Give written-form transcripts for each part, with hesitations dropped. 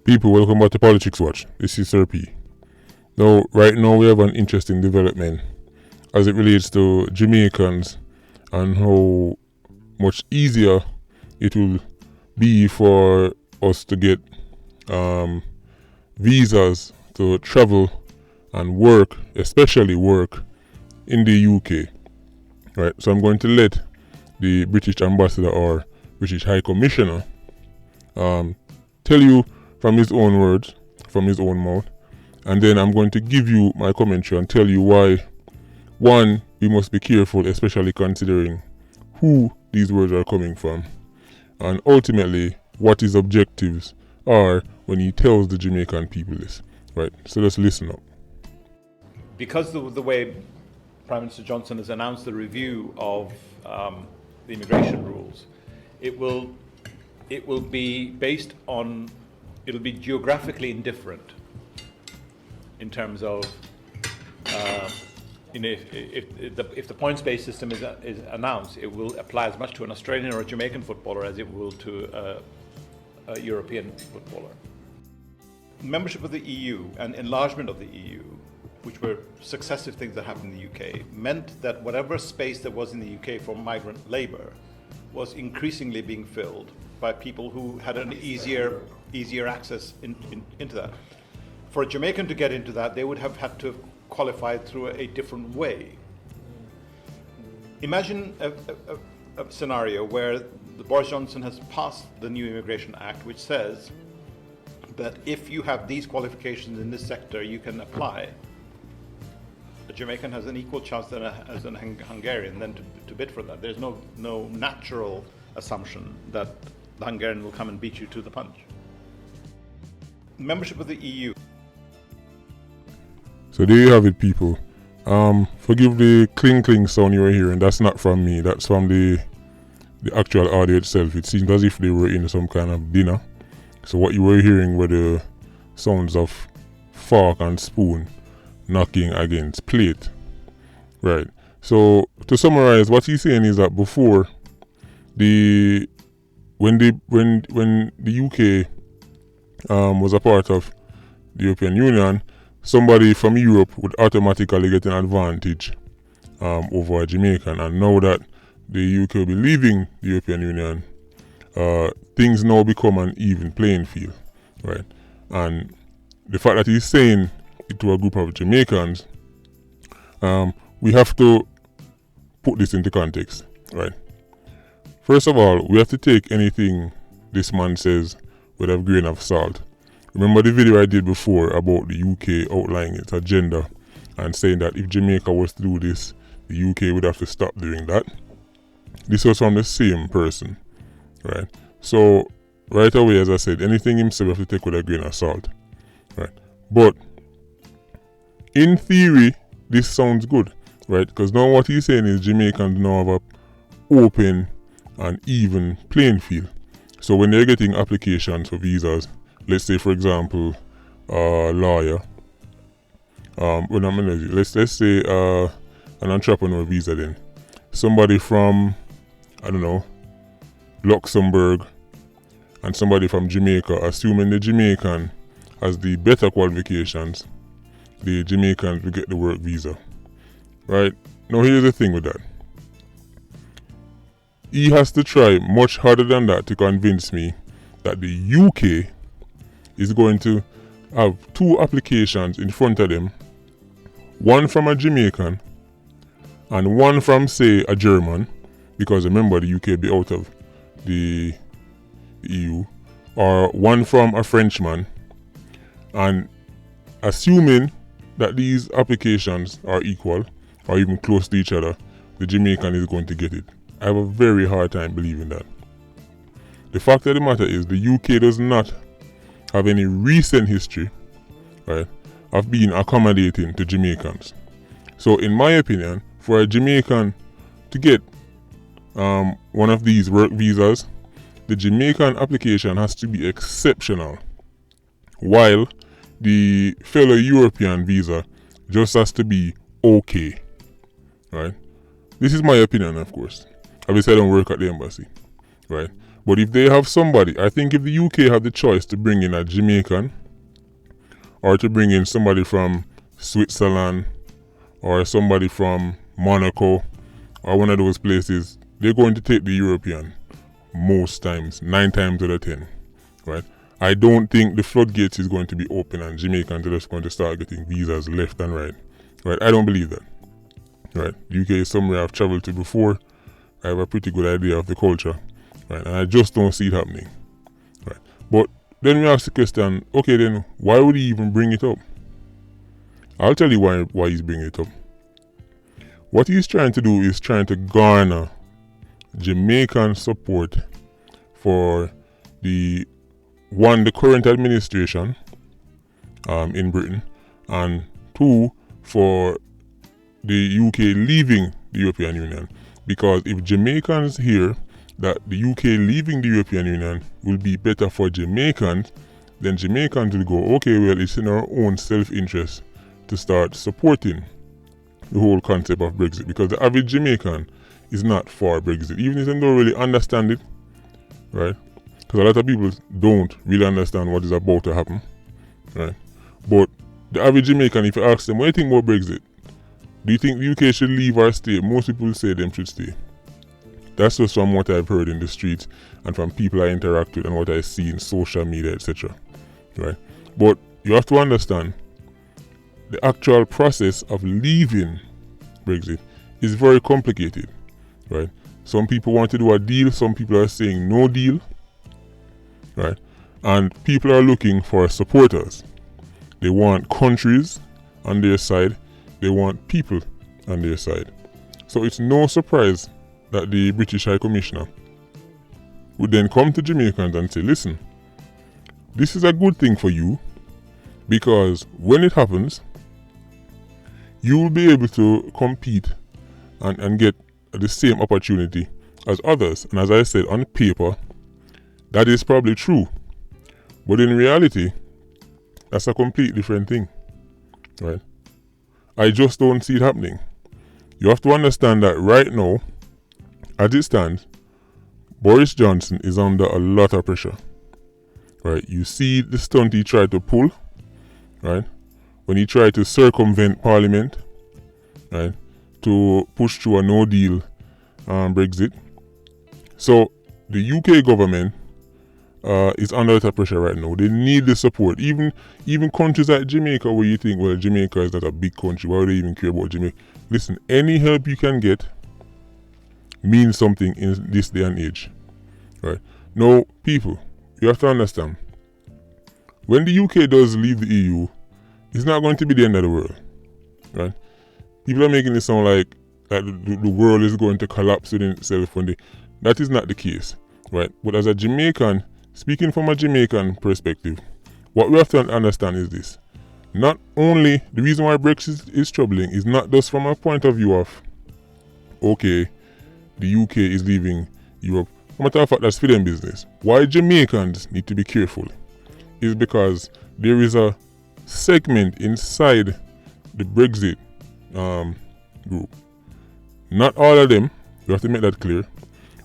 People, welcome back to Politics Watch. This is Sir P. Now, right now we have an interesting development as it relates to Jamaicans and how much easier it will be for us to get visas to travel and work, especially work in the UK. Right, so I'm going to let the British ambassador or British High Commissioner tell you from his own words, from his own mouth, and then I'm going to give you my commentary and tell you why, one, we must be careful, especially considering who these words are coming from, and ultimately what his objectives are when he tells the Jamaican people this. Right, so let's listen up. Because of the way Prime Minister Johnson has announced the review of the immigration rules, it will be based on, it'll be geographically indifferent in terms of, if the points-based system is announced, it will apply as much to an Australian or a Jamaican footballer as it will to a European footballer. Membership of the EU and enlargement of the EU, which were successive things that happened in the UK, meant that whatever space there was in the UK for migrant labour was increasingly being filled by people who had an easier access into that. For a Jamaican to get into that, they would have had to have qualified through a different way. Imagine a scenario where Boris Johnson has passed the new Immigration Act, which says that if you have these qualifications in this sector, you can apply. A Jamaican has an equal chance as an Hungarian then to bid for that. There's no natural assumption that the Hungarian will come and beat you to the punch. Membership of the EU. So there you have it, people. Forgive the cling sound you were hearing. That's not from me. That's from the actual audio itself. It seemed as if they were in some kind of dinner. So what you were hearing were the sounds of fork and spoon knocking against plate. Right. So to summarize, what he's saying is that before when the UK was a part of the European Union, somebody from Europe would automatically get an advantage over a Jamaican. And now that the UK will be leaving the European Union, things now become an even playing field, right? And the fact that he's saying it to a group of Jamaicans, we have to put this into context, right? First of all, we have to take anything this man says with a grain of salt. Remember the video I did before about the UK outlining its agenda and saying that if Jamaica was to do this, the UK would have to stop doing that. This was from the same person, right? So right away, as I said, anything him say we have to take with a grain of salt, right? But in theory, this sounds good, right? Because now what he's saying is Jamaicans now have a open and even playing field. So when they're getting applications for visas, let's say for example, a lawyer, let's say an entrepreneur visa, then somebody from, I don't know, Luxembourg and somebody from Jamaica, assuming the Jamaican has the better qualifications, the Jamaicans will get the work visa, right? Now here's the thing with that. He has to try much harder than that to convince me that the UK is going to have two applications in front of them, one from a Jamaican and one from, say, a German, because remember the UK be out of the EU, or one from a Frenchman, and assuming that these applications are equal or even close to each other, the Jamaican is going to get it. I have a very hard time believing that. The fact of the matter is the UK does not have any recent history, right, of being accommodating to Jamaicans. So in my opinion, for a Jamaican to get one of these work visas, the Jamaican application has to be exceptional, while the fellow European visa just has to be okay, right? This is my opinion, of course. Obviously I don't work at the embassy, right? But if they have somebody, I think if the UK have the choice to bring in a Jamaican or to bring in somebody from Switzerland or somebody from Monaco or one of those places, they're going to take the European most times, 9 times out of 10, right? I don't think the floodgates is going to be open and Jamaicans are just going to start getting visas left and right, right? I don't believe that, right? UK is somewhere I've traveled to before. I have a pretty good idea of the culture, right? And I just don't see it happening, right? But then we ask the question, okay, then why would he even bring it up? I'll tell you why he's bringing it up. What he's trying to do is trying to garner Jamaican support for the current administration in Britain, and 2, for the UK leaving the European Union. Because if Jamaicans hear that the UK leaving the European Union will be better for Jamaicans, then Jamaicans will go, okay, well, it's in our own self-interest to start supporting the whole concept of Brexit, because the average Jamaican is not for Brexit, even if they don't really understand it, right? Because a lot of people don't really understand what is about to happen, right? But the average Jamaican, if you ask them, what do you think about Brexit? Do you think the UK should leave or stay? Most people say them should stay. That's just from what I've heard in the streets and from people I interact with and what I see in social media, etc. Right? But you have to understand, the actual process of leaving Brexit is very complicated, right? Some people want to do a deal, some people are saying no deal, right? And people are looking for supporters. They want countries on their side, they want people on their side. So it's no surprise that the British High Commissioner would then come to Jamaicans and say, listen, this is a good thing for you, because when it happens, you will be able to compete and get the same opportunity as others. And as I said, on paper, that is probably true. But in reality, that's a completely different thing, right? I just don't see it happening. You have to understand that right now, as it stands, Boris Johnson is under a lot of pressure, right? You see the stunt he tried to pull, right? When he tried to circumvent Parliament, right, to push through a no-deal Brexit. So the UK government is under a lot of pressure right now. They need the support. Even countries like Jamaica, where you think, well, Jamaica is not a big country, why would they even care about Jamaica? Listen, any help you can get means something in this day and age, right? Now, people, you have to understand, when the UK does leave the EU, it's not going to be the end of the world, right? People are making it sound like the world is going to collapse within itself one day. That is not the case, right? But as a Jamaican, speaking from a Jamaican perspective, what we have to understand is this. Not only the reason why Brexit is troubling is not just from a point of view of, okay, the UK is leaving Europe. No matter of fact, that's for them business. Why Jamaicans need to be careful is because there is a segment inside the Brexit group. Not all of them, you have to make that clear,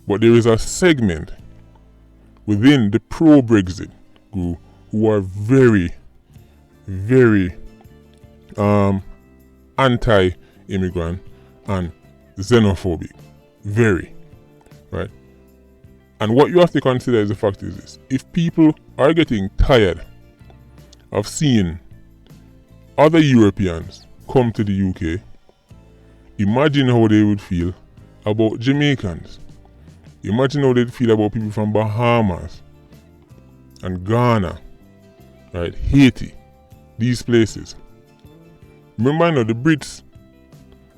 but there is a segment within the pro-Brexit group who are very, very anti-immigrant and xenophobic. Very, right? And what you have to consider is the fact is this: if people are getting tired of seeing other Europeans come to the UK, imagine how they would feel about Jamaicans. Imagine how they'd feel about people from Bahamas and Ghana, right? Haiti, these places. Remember now, the Brits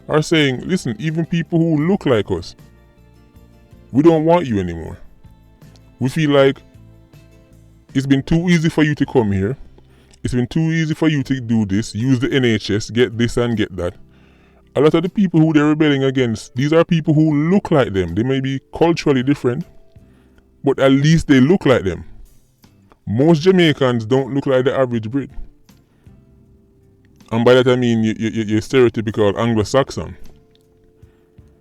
are saying, listen, even people who look like us, we don't want you anymore. We feel like it's been too easy for you to come here. It's been too easy for you to do this, use the NHS, get this and get that. A lot of the people who they're rebelling against, these are people who look like them. They may be culturally different, but at least they look like them. Most Jamaicans don't look like the average Brit. And by that I mean you're stereotypical Anglo-Saxon.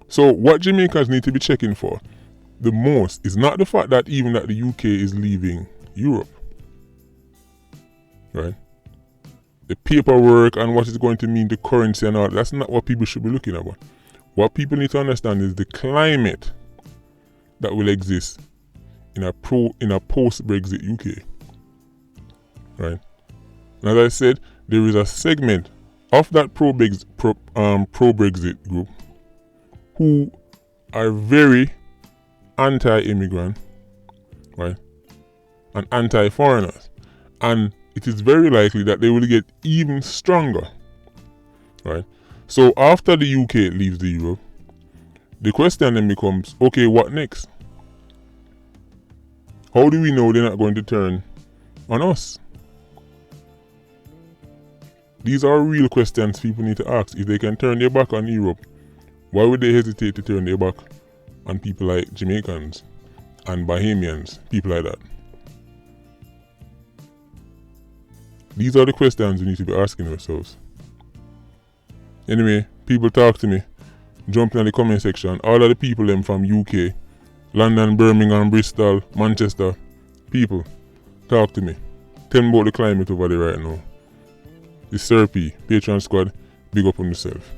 So what Jamaicans need to be checking for, the most is not the fact that even that the UK is leaving Europe, right? The paperwork and what it's going to mean, the currency and all, that's not what people should be looking at. What people need to understand is the climate that will exist in a post-Brexit UK, right? And as I said, there is a segment of that pro-Brexit group who are very anti-immigrant, right, and anti-foreigners, and it is very likely that they will get even stronger, right? So after the UK leaves the Europe, the question then becomes, okay, what next? How do we know they're not going to turn on us? These are real questions people need to ask. If they can turn their back on Europe, why would they hesitate to turn their back on people like Jamaicans and Bahamians, people like that? These are the questions we need to be asking ourselves. Anyway, people talk to me. Jump in the comment section. All of the people them from UK, London, Birmingham, Bristol, Manchester, people, talk to me. Tell me about the climate over there right now. It's Sir P, Patreon Squad, big up on yourself.